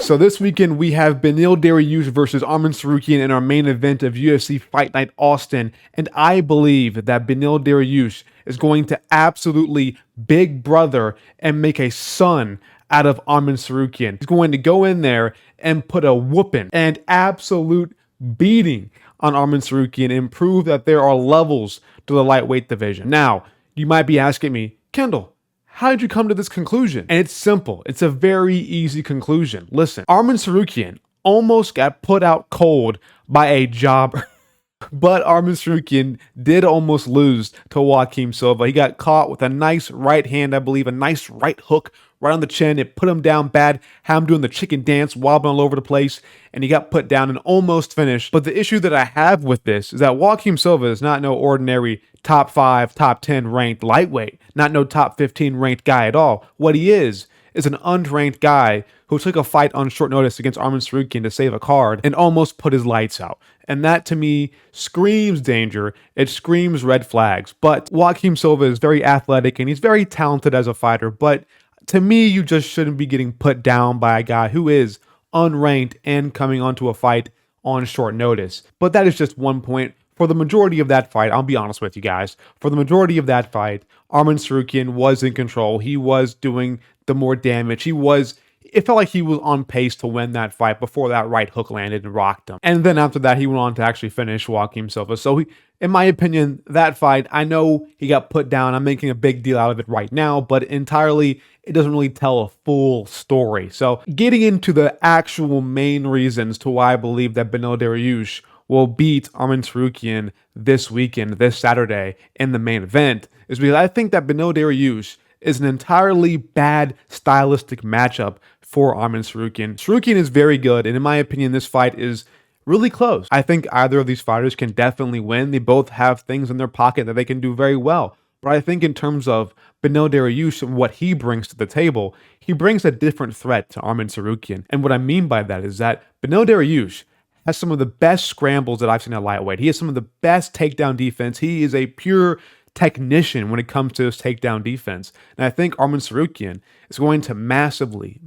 So this weekend we have Beneil Dariush versus Arman Tsarukyan in our main event of UFC Fight Night Austin, and I believe that Beneil Dariush is going to absolutely big brother and make a son out of Arman Tsarukyan. He's going to go in there and put a whooping and absolute beating on Arman Tsarukyan and prove that there are levels to the lightweight division. Now, you might be asking me, Kendall, how did you come to this conclusion? And it's simple. It's a very easy conclusion. Listen, Arman Tsarukyan almost got put out cold by a jobber. But Arman Tsarukyan did almost lose to Joaquim Silva. He got caught with a nice right hand, I believe, a nice right hook right on the chin. It put him down bad, had him doing the chicken dance, wobbling all over the place, and he got put down and almost finished. But the issue that I have with this is that Joaquim Silva is not no ordinary top 5, top 10 ranked lightweight, not no top 15 ranked guy at all. What he is an unranked guy who took a fight on short notice against Arman Tsarukyan to save a card and almost put his lights out. And that, to me, screams danger. It screams red flags. But Joaquim Silva is very athletic and he's very talented as a fighter. But to me, you just shouldn't be getting put down by a guy who is unranked and coming onto a fight on short notice. But that is just one point. For the majority of that fight, I'll be honest with you guys, for the majority of that fight, Arman Tsarukyan was in control. He was doing the more damage. It felt like he was on pace to win that fight before that right hook landed and rocked him. And then after that, he went on to actually finish Joaquim Silva. So in my opinion, that fight, I know he got put down. I'm making a big deal out of it right now, but entirely, it doesn't really tell a full story. So getting into the actual main reasons to why I believe that Beneil Dariush will beat Arman Tsarukyan this weekend, this Saturday, in the main event, is because I think that Beneil Dariush is an entirely bad stylistic matchup for Arman Tsarukyan. Tsarukyan is very good, and in my opinion, this fight is really close. I think either of these fighters can definitely win. They both have things in their pocket that they can do very well. But I think in terms of Beneil Dariush and what he brings to the table, he brings a different threat to Arman Tsarukyan. And what I mean by that is that Beneil Dariush has some of the best scrambles that I've seen at lightweight. He has some of the best takedown defense. He is a pure technician when it comes to his takedown defense. And I think Arman Tsarukyan is going to massively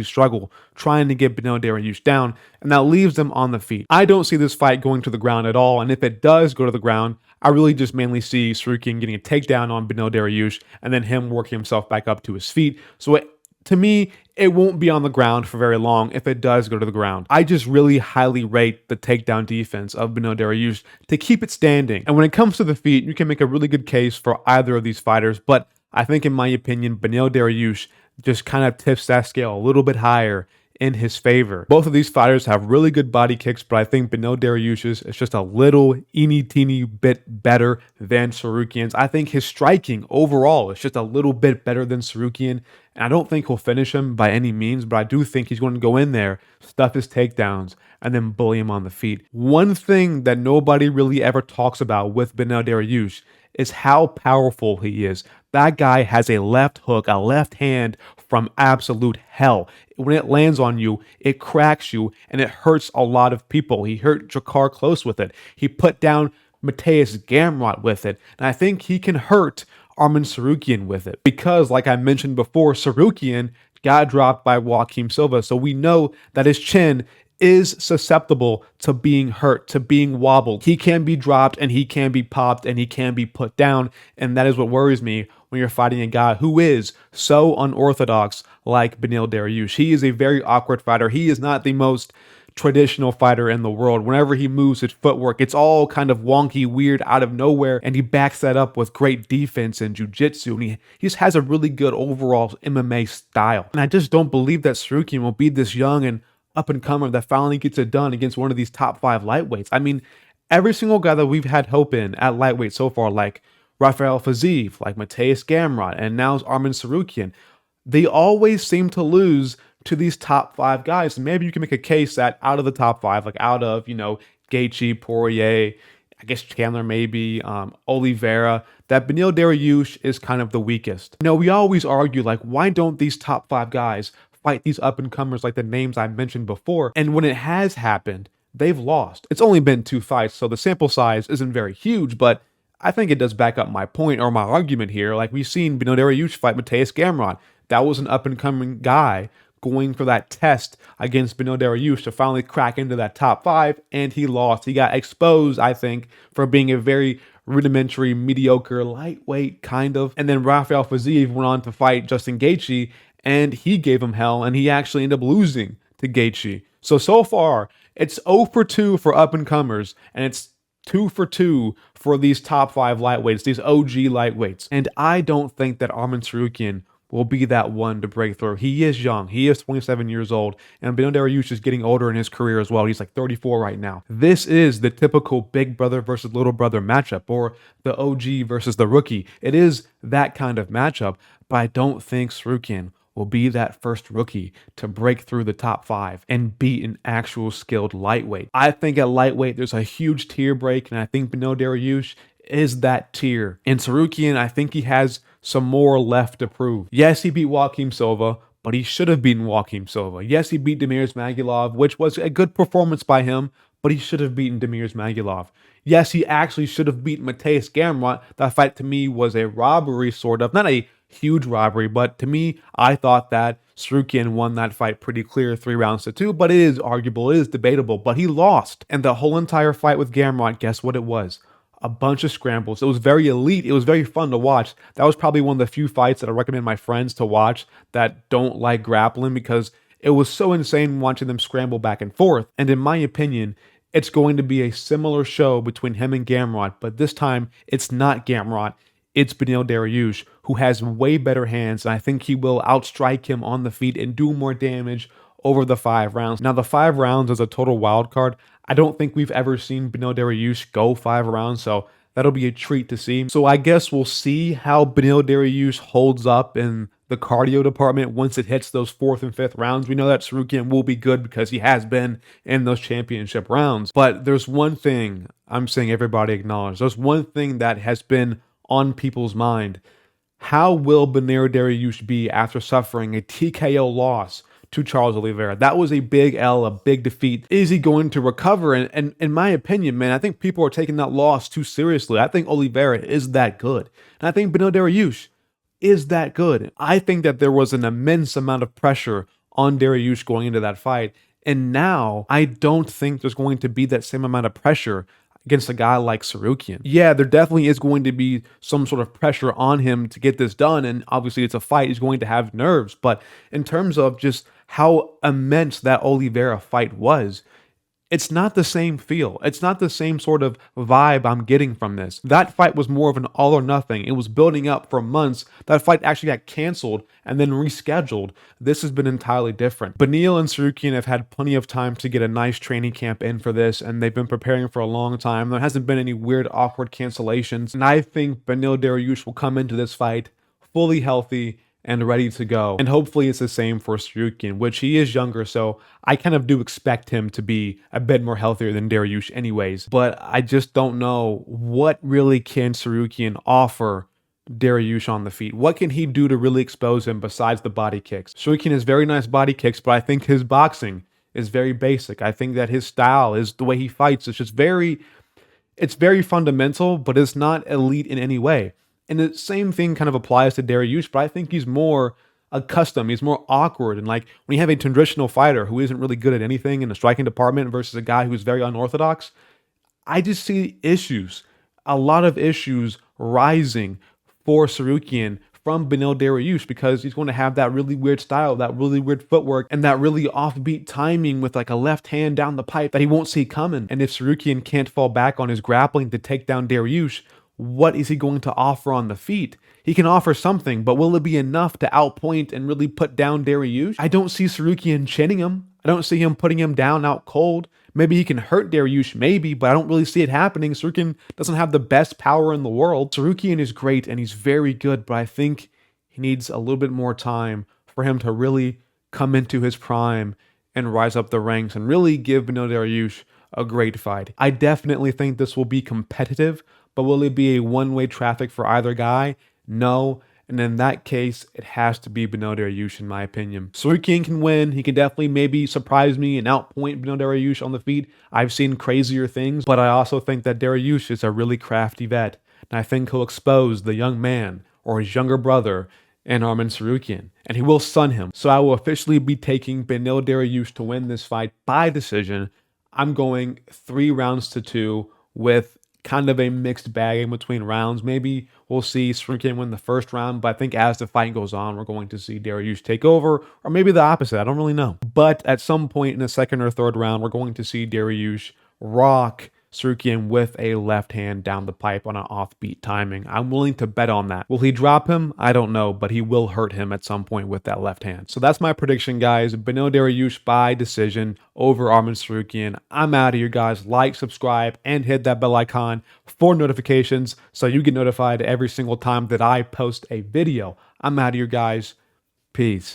struggle trying to get Beneil Dariush down, and that leaves them on the feet. I don't see this fight going to the ground at all, and if it does go to the ground, I really just mainly see Tsarukyan getting a takedown on Beneil Dariush and then him working himself back up to his feet. So to me, it won't be on the ground for very long if it does go to the ground. I just really highly rate the takedown defense of Beneil Dariush to keep it standing. And when it comes to the feet, you can make a really good case for either of these fighters, but I think in my opinion, Beneil Dariush just kind of tips that scale a little bit higher in his favor. Both of these fighters have really good body kicks, but I think Beneil Dariush's is just a little teeny bit better than Tsarukyan's. I think his striking overall is just a little bit better than Tsarukyan, and I don't think he'll finish him by any means, but I do think he's going to go in there, stuff his takedowns, and then bully him on the feet. One thing that nobody really ever talks about with Beneil Dariush is how powerful he is. That guy has a left hook, a left hand from absolute hell. When it lands on you, it cracks you, and it hurts a lot of people. He hurt Jakar Close with it. He put down Mateusz Gamrot with it. And I think he can hurt Arman Tsarukyan with it. Because, like I mentioned before, Tsarukyan got dropped by Joaquim Silva. So we know that his chin is susceptible to being hurt, to being wobbled. He can be dropped and he can be popped and he can be put down. And that is what worries me when you're fighting a guy who is so unorthodox like Beneil Dariush. He is a very awkward fighter. He is not the most traditional fighter in the world. Whenever he moves his footwork, it's all kind of wonky, weird, out of nowhere, and he backs that up with great defense and jiu-jitsu, and he just has a really good overall MMA style. And I just don't believe that Tsarukyan will be this young and up-and-comer that finally gets it done against one of these top 5 lightweights. I mean, every single guy that we've had hope in at lightweight so far, like Rafael Fiziev, like Mateusz Gamrot, and now Arman Tsarukyan, they always seem to lose to these top 5 guys. And maybe you can make a case that out of the top 5, like out of, Gaethje, Poirier, I guess Chandler maybe, Oliveira, that Beneil Dariush is kind of the weakest. We always argue, like, why don't these top 5 guys fight these up-and-comers like the names I mentioned before? And when it has happened, they've lost. It's only been 2 fights, so the sample size isn't very huge, but I think it does back up my point or my argument here. Like, we've seen Beneil Dariush fight Mateusz Gamrot. That was an up-and-coming guy going for that test against Beneil Dariush to finally crack into that top five, and he lost. He got exposed, I think, for being a very rudimentary, mediocre, lightweight kind of. And then Rafael Fiziev went on to fight Justin Gaethje, and he gave him hell, and he actually ended up losing to Gaethje. So far, it's 0 for 2 for up-and-comers, and it's 2 for 2 for these top five lightweights, these OG lightweights. And I don't think that Arman Tsarukyan will be that one to break through. He is young. He is 27 years old. And Beneil Dariush is getting older in his career as well. He's like 34 right now. This is the typical big brother versus little brother matchup, or the OG versus the rookie. It is that kind of matchup, but I don't think Tsarukyan will be that first rookie to break through the top five and beat an actual skilled lightweight. I think at lightweight, there's a huge tier break, and I think Beneil Dariush is that tier. And Tsarukyan, I think he has some more left to prove. Yes, he beat Joaquim Silva, but he should have beaten Joaquim Silva. Yes, he beat Demirs Magulov, which was a good performance by him, but he should have beaten Demirs Magulov. Yes, he actually should have beaten Mateusz Gamrot. That fight to me was a robbery, sort of. Not a huge robbery, but to me, I thought that Tsarukyan won that fight pretty clear, 3 rounds to 2, but it is arguable, it is debatable, but he lost. And the whole entire fight with Gamrot, guess what it was? A bunch of scrambles. It was very elite. It was very fun to watch. That was probably one of the few fights that I recommend my friends to watch that don't like grappling, because it was so insane watching them scramble back and forth. And in my opinion, it's going to be a similar show between him and Gamrot, but this time it's not Gamrot. It's Beneil Dariush, who has way better hands, and I think he will outstrike him on the feet and do more damage over the 5 rounds. Now, the 5 rounds is a total wild card. I don't think we've ever seen Beneil Dariush go 5 rounds, so that'll be a treat to see. So I guess we'll see how Beneil Dariush holds up in the cardio department once it hits those 4th and 5th rounds. We know that Tsarukyan will be good because he has been in those championship rounds. But there's one thing I'm saying everybody acknowledge. There's one thing that has been on people's mind. How will Beneil Dariush be after suffering a TKO loss to Charles Oliveira? That was a big L, a big defeat. Is he going to recover? And in my opinion, man, I think people are taking that loss too seriously. I think Oliveira is that good. And I think Beneil Dariush is that good. I think that there was an immense amount of pressure on Dariush going into that fight. And now I don't think there's going to be that same amount of pressure against a guy like Tsarukyan. Yeah, there definitely is going to be some sort of pressure on him to get this done, and obviously it's a fight, he's going to have nerves, but in terms of just how immense that Oliveira fight was, it's not the same feel. It's not the same sort of vibe I'm getting from this. That fight was more of an all or nothing. It was building up for months. That fight actually got canceled and then rescheduled. This has been entirely different. Beneil and Tsarukyan have had plenty of time to get a nice training camp in for this, and they've been preparing for a long time. There hasn't been any weird, awkward cancellations. And I think Beneil Dariush will come into this fight fully healthy and ready to go. And hopefully it's the same for Tsarukyan, which he is younger, so I kind of do expect him to be a bit more healthier than Dariush anyways. But I just don't know what really can Tsarukyan offer Dariush on the feet. What can he do to really expose him besides the body kicks? Tsarukyan has very nice body kicks, but I think his boxing is very basic. I think that his style is the way he fights. It's just it's very fundamental, but it's not elite in any way. And the same thing kind of applies to Dariush, but I think he's more accustomed. He's more awkward. And like when you have a traditional fighter who isn't really good at anything in the striking department versus a guy who's very unorthodox, I just see issues, a lot of issues rising for Tsarukyan from Beneil Dariush, because he's going to have that really weird style, that really weird footwork, and that really offbeat timing with like a left hand down the pipe that he won't see coming. And if Tsarukyan can't fall back on his grappling to take down Dariush, what is he going to offer on the feet? He can offer something, but will it be enough to outpoint and really put down Dariush? I don't see Tsarukyan chinning him. I don't see him putting him down out cold. Maybe he can hurt Dariush, maybe, but I don't really see it happening. Tsarukyan doesn't have the best power in the world. Tsarukyan is great and he's very good, but I think he needs a little bit more time for him to really come into his prime and rise up the ranks and really give Beneil Dariush a great fight. I definitely think this will be competitive, but will it be a one-way traffic for either guy? No. And in that case, it has to be Beneil Dariush, in my opinion. Tsarukyan can win. He can definitely maybe surprise me and outpoint Beneil Dariush on the feet. I've seen crazier things, but I also think that Dariush is a really crafty vet. And I think he'll expose the young man or his younger brother and Arman Tsarukyan, and he will stun him. So I will officially be taking Beneil Dariush to win this fight by decision. I'm going 3 rounds to 2 with kind of a mixed bag in between rounds. Maybe we'll see Tsarukyan win the first round, but I think as the fight goes on, we're going to see Dariush take over, or maybe the opposite. I don't really know. But at some point in the second or third round, we're going to see Dariush rock Tsarukyan with a left hand down the pipe on an offbeat timing. I'm willing to bet on that. Will he drop him? I don't know, but he will hurt him at some point with that left hand. So that's my prediction, guys. Beneil Dariush by decision over Arman Tsarukyan. I'm out of here, guys. Like, subscribe, and hit that bell icon for notifications so you get notified every single time that I post a video. I'm out of here, guys. Peace.